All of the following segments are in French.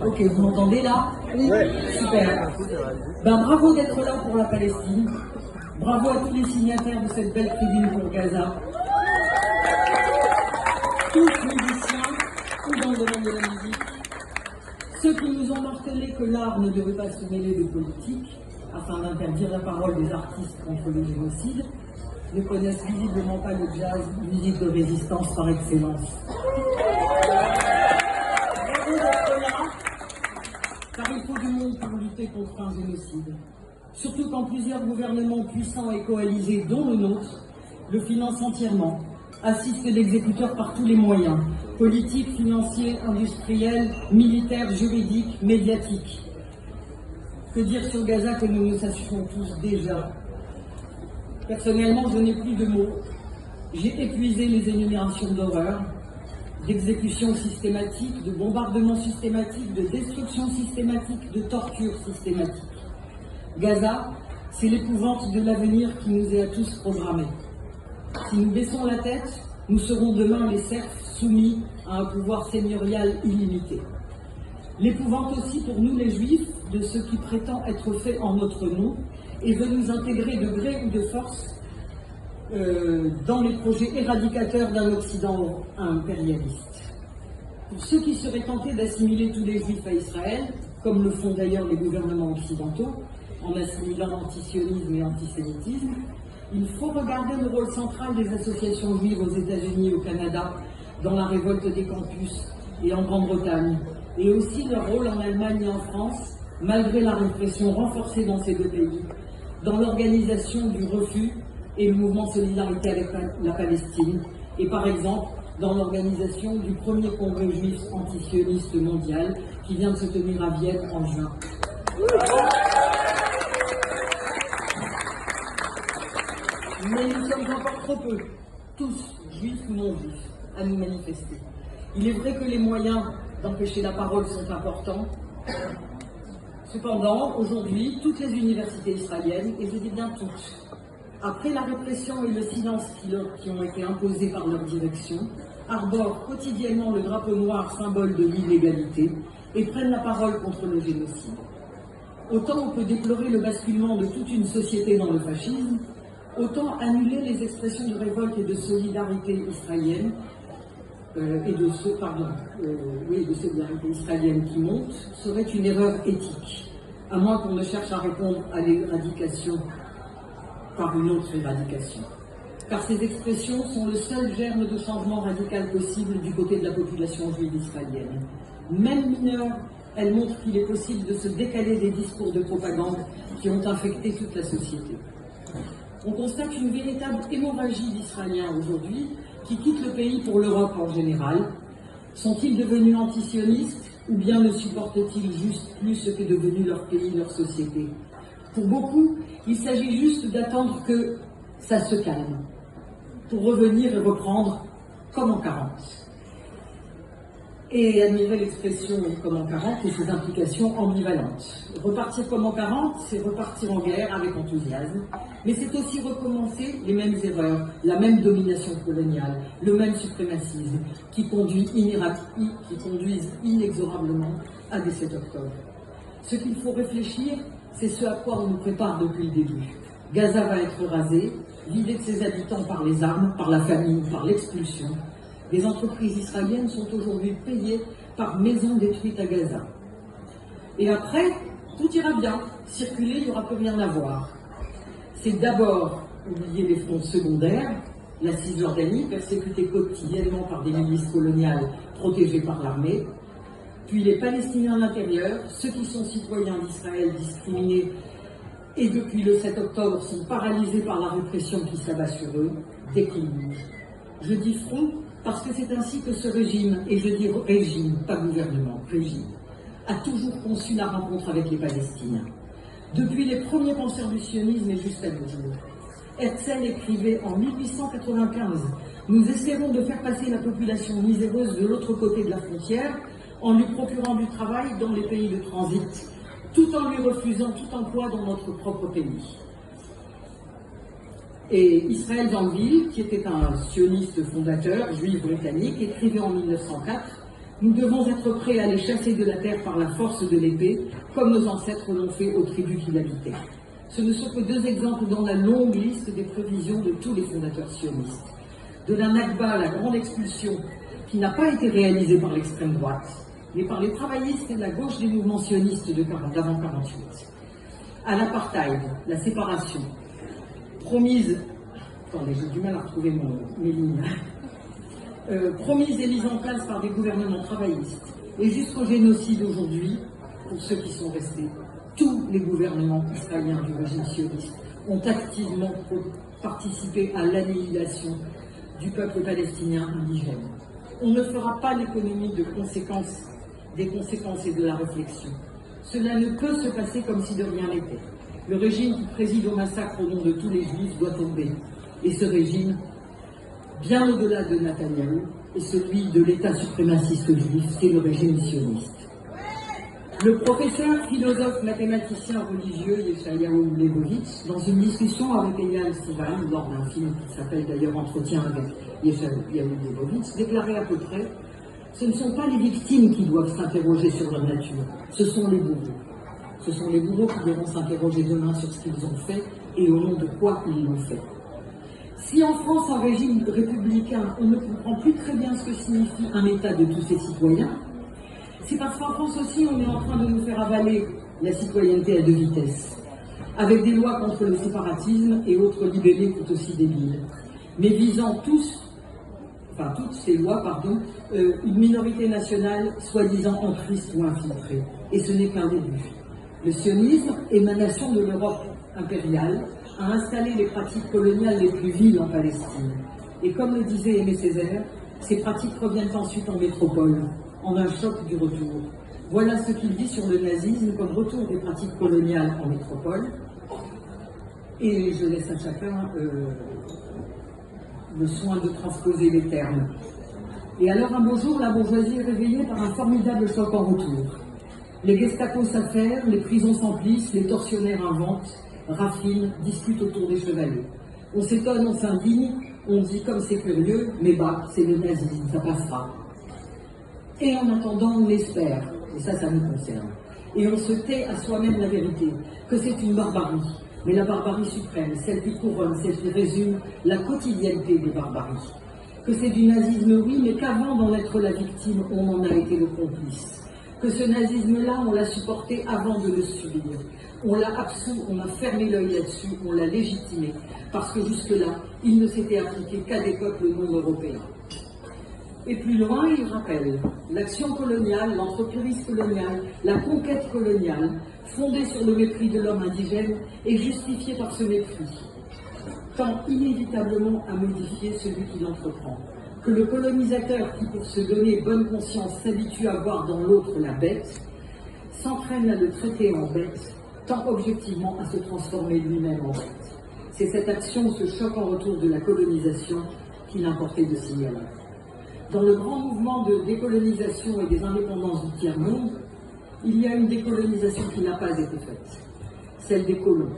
Ok, vous m'entendez là? Oui. Super. Ben, bravo d'être là pour la Palestine. Bravo à tous les signataires de cette belle tribune pour Gaza. Tous musiciens, ou dans le domaine de la musique. Ceux qui nous ont martelé que l'art ne devait pas se mêler de politique, afin d'interdire la parole des artistes contre le génocide, ne connaissent visiblement pas le jazz, musique de résistance par excellence. Bravo d'être là, car il faut du monde pour lutter contre un génocide. Surtout quand plusieurs gouvernements puissants et coalisés, dont le nôtre, le financent entièrement, assistent l'exécuteur par tous les moyens, politiques, financiers, industriels, militaires, juridiques, médiatiques. Que dire sur Gaza que nous ne sachions tous déjà? Personnellement, je n'ai plus de mots. J'ai épuisé les énumérations d'horreurs, d'exécutions systématiques, de bombardements systématiques, de destruction systématique, de torture systématique. Gaza, c'est l'épouvante de l'avenir qui nous est à tous programmé. Si nous baissons la tête, nous serons demain les serfs soumis à un pouvoir seigneurial illimité. L'épouvante aussi pour nous les Juifs de ce qui prétend être fait en notre nom et veut nous intégrer de gré ou de force dans les projets éradicateurs d'un Occident impérialiste. Pour ceux qui seraient tentés d'assimiler tous les Juifs à Israël, comme le font d'ailleurs les gouvernements occidentaux, en assimilant antisionisme et antisémitisme, il faut regarder le rôle central des associations juives aux États-Unis et au Canada dans la révolte des campus et en Grande-Bretagne, et aussi leur rôle en Allemagne et en France, malgré la répression renforcée dans ces deux pays, dans l'organisation du refus et le mouvement Solidarité avec la Palestine, et par exemple dans l'organisation du premier congrès juif antisioniste mondial qui vient de se tenir à Vienne en juin. Mais nous sommes encore trop peu, tous, juifs ou non juifs, à nous manifester. Il est vrai que les moyens d'empêcher la parole sont importants. Cependant, aujourd'hui, toutes les universités israéliennes, et je dis bien toutes, après la répression et le silence qui ont été imposés par leur direction, arborent quotidiennement le drapeau noir, symbole de l'illégalité, et prennent la parole contre le génocide. Autant on peut déplorer le basculement de toute une société dans le fascisme, autant annuler les expressions de révolte et de solidarité israélienne, de solidarité israélienne qui montent, serait une erreur éthique, à moins qu'on ne cherche à répondre à l'éradication par une autre éradication. Car ces expressions sont le seul germe de changement radical possible du côté de la population juive israélienne. Même mineure, elles montrent qu'il est possible de se décaler des discours de propagande qui ont infecté toute la société. On constate une véritable hémorragie d'Israéliens aujourd'hui qui quittent le pays pour l'Europe en général. Sont-ils devenus antisionistes ou bien ne supportent-ils juste plus ce qu'est devenu leur pays, leur société? Pour beaucoup, il s'agit juste d'attendre que ça se calme pour revenir et reprendre comme en 40. Et admirer l'expression comme en 40 et ses implications ambivalentes. Repartir comme en 40, c'est repartir en guerre avec enthousiasme, mais c'est aussi recommencer les mêmes erreurs, la même domination coloniale, le même suprémacisme qui conduisent inexorablement à des 7 octobre. Ce qu'il faut réfléchir, c'est ce à quoi on nous prépare depuis le début. Gaza va être rasée, vidée de ses habitants par les armes, par la famine, par l'expulsion. Les entreprises israéliennes sont aujourd'hui payées par maison détruite à Gaza. Et après, tout ira bien. Circuler, il n'y aura plus rien à voir. C'est d'abord oublier les fronts secondaires, la Cisjordanie, persécutée quotidiennement par des milices coloniales protégées par l'armée, puis les Palestiniens à l'intérieur, ceux qui sont citoyens d'Israël discriminés et depuis le 7 octobre sont paralysés par la répression qui s'abat sur eux, déclinent. Je dis front parce que c'est ainsi que ce régime, et je dis régime, pas gouvernement, régime, a toujours conçu la rencontre avec les Palestiniens. Depuis les premiers penseurs du sionisme et jusqu'à nos jours. Herzl écrivait en 1895 « Nous essaierons de faire passer la population miséreuse de l'autre côté de la frontière en lui procurant du travail dans les pays de transit, tout en lui refusant tout emploi dans notre propre pays. » Et Israël Zangwill, qui était un sioniste fondateur, juif britannique, écrivait en 1904 « Nous devons être prêts à les chasser de la terre par la force de l'épée, comme nos ancêtres l'ont fait aux tribus qui l'habitaient. » Ce ne sont que deux exemples dans la longue liste des prévisions de tous les fondateurs sionistes. De la Nakba, la grande expulsion, qui n'a pas été réalisée par l'extrême droite, mais par les travaillistes et la gauche des mouvements sionistes d'avant 1948. À l'apartheid, la séparation, promise, attendez, j'ai du mal à retrouver mes lignes, promise et mise en place par des gouvernements travaillistes, et jusqu'au génocide aujourd'hui, pour ceux qui sont restés, tous les gouvernements israéliens du régime sioniste ont activement participé à l'annihilation du peuple palestinien indigène. On ne fera pas l'économie des conséquences et de la réflexion. Cela ne peut se passer comme si de rien n'était. Le régime qui préside au massacre au nom de tous les juifs doit tomber. Et ce régime, bien au-delà de Netanyahou, est celui de l'État suprémaciste juif, c'est le régime sioniste. Le professeur, philosophe, mathématicien religieux Yeshayahu Leibovitz, dans une discussion avec Eyal Sivan, lors d'un film qui s'appelle d'ailleurs Entretien avec Yeshayahu Leibovitz, déclarait à peu près « Ce ne sont pas les victimes qui doivent s'interroger sur leur nature, ce sont les bourreaux. Ce sont les bourreaux qui devront s'interroger demain sur ce qu'ils ont fait et au nom de quoi ils l'ont fait. » Si en France, un régime républicain, on ne comprend plus très bien ce que signifie un État de tous ses citoyens, c'est parce qu'en France aussi, on est en train de nous faire avaler la citoyenneté à deux vitesses, avec des lois contre le séparatisme et autres libellés tout aussi débiles, mais visant toutes ces lois, une minorité nationale soi-disant entristes ou infiltrée. Et ce n'est qu'un début. Le sionisme, émanation de l'Europe impériale, a installé les pratiques coloniales les plus viles en Palestine. Et comme le disait Aimé Césaire, ces pratiques reviennent ensuite en métropole, en un choc du retour. Voilà ce qu'il dit sur le nazisme comme retour des pratiques coloniales en métropole. Et je laisse à chacun le soin de transposer les termes. Et alors un beau jour, la bourgeoisie est réveillée par un formidable choc en retour. Les Gestapo s'affairent, les prisons s'emplissent, les tortionnaires inventent, raffinent, discutent autour des chevaliers. On s'étonne, on s'indigne, on dit comme c'est curieux, mais bah, c'est le nazisme, ça passera. Et en attendant, on espère, et ça nous concerne. Et on se tait à soi-même la vérité, que c'est une barbarie, mais la barbarie suprême, celle qui couronne, celle qui résume la quotidienneté des barbaries. Que c'est du nazisme, oui, mais qu'avant d'en être la victime, on en a été le complice. Que ce nazisme-là, on l'a supporté avant de le subir. On l'a absous, on a fermé l'œil là-dessus, on l'a légitimé, parce que jusque-là, il ne s'était appliqué qu'à des peuples non européens. Et plus loin, il rappelle l'action coloniale, l'entreprise coloniale, la conquête coloniale, fondée sur le mépris de l'homme indigène, est justifiée par ce mépris, tend inévitablement à modifier celui qui l'entreprend. Que le colonisateur qui, pour se donner bonne conscience, s'habitue à voir dans l'autre la bête, s'entraîne à le traiter en bête, tend objectivement à se transformer lui-même en bête. C'est cette action, ce choc en retour de la colonisation qu'il importait de signaler. Dans le grand mouvement de décolonisation et des indépendances du tiers-monde, il y a une décolonisation qui n'a pas été faite, celle des colons,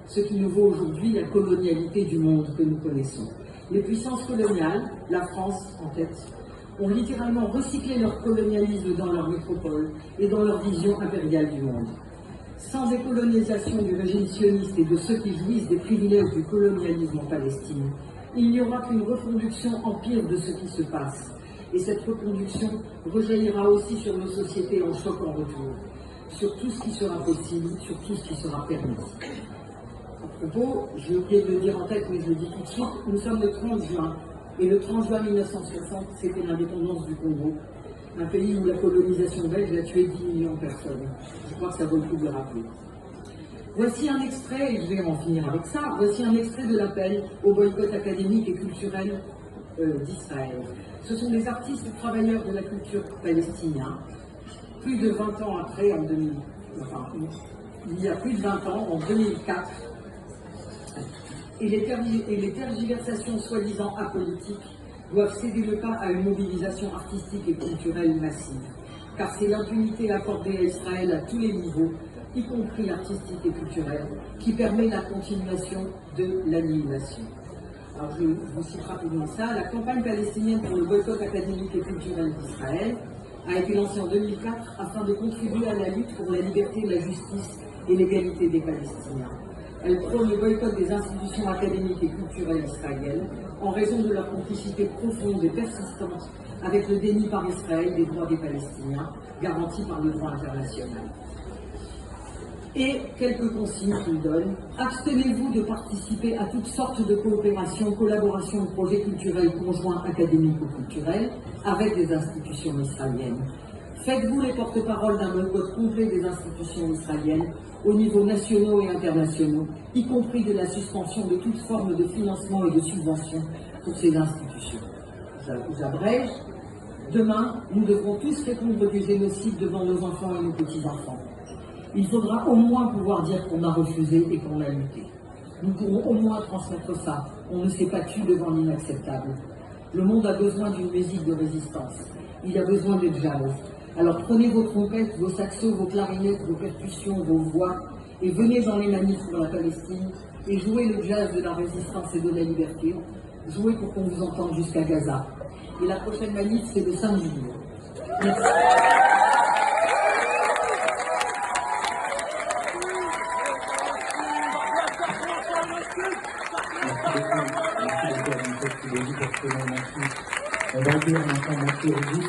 ce qui nous vaut aujourd'hui la colonialité du monde que nous connaissons. Les puissances coloniales, la France en tête, ont littéralement recyclé leur colonialisme dans leur métropole et dans leur vision impériale du monde. Sans décolonisation du régime sioniste et de ceux qui jouissent des privilèges du colonialisme en Palestine, il n'y aura qu'une reconduction empire de ce qui se passe. Et cette reconduction rejaillira aussi sur nos sociétés en choc en retour, sur tout ce qui sera possible, sur tout ce qui sera permis. À propos, j'ai oublié de le dire en tête, mais je le dis tout de suite, nous sommes le 30 juin, et le 30 juin 1960, c'était l'indépendance du Congo, un pays où la colonisation belge a tué 10 millions de personnes. Je crois que ça vaut le coup de le rappeler. Voici un extrait, et je vais en finir avec ça, voici un extrait de l'appel au boycott académique et culturel d'Israël. Ce sont des artistes et travailleurs de la culture palestinienne, plus de 20 ans après, il y a plus de 20 ans, en 2004, et les tergiversations soi-disant apolitiques doivent céder le pas à une mobilisation artistique et culturelle massive, car c'est l'impunité accordée à Israël à tous les niveaux, y compris artistique et culturel, qui permet la continuation de l'annihilation. Alors je vous cite rapidement ça. La campagne palestinienne pour le boycott académique et culturel d'Israël a été lancée en 2004 afin de contribuer à la lutte pour la liberté, la justice et l'égalité des Palestiniens. Elle prône le boycott des institutions académiques et culturelles israéliennes en raison de leur complicité profonde et persistante avec le déni par Israël des droits des Palestiniens, garantis par le droit international. Et quelques consignes qu'il donne. Abstenez-vous de participer à toutes sortes de coopérations, collaborations, projets culturels conjoints académiques ou culturels avec des institutions israéliennes. Faites-vous les porte-paroles d'un boycott complet des institutions israéliennes au niveau nationaux et internationaux, y compris de la suspension de toute forme de financement et de subvention pour ces institutions. J'abrège. Demain, nous devrons tous répondre du génocide devant nos enfants et nos petits-enfants. Il faudra au moins pouvoir dire qu'on a refusé et qu'on a lutté. Nous pourrons au moins transmettre ça. On ne s'est pas tué devant l'inacceptable. Le monde a besoin d'une musique de résistance. Il a besoin de jazz. Alors prenez vos trompettes, vos saxos, vos clarinettes, vos percussions, vos voix, et venez dans les manifs pour la Palestine et jouez le jazz de la résistance et de la liberté. Jouez pour qu'on vous entende jusqu'à Gaza. Et la prochaine manif, c'est le 5 juillet. Merci. On va dire maintenant,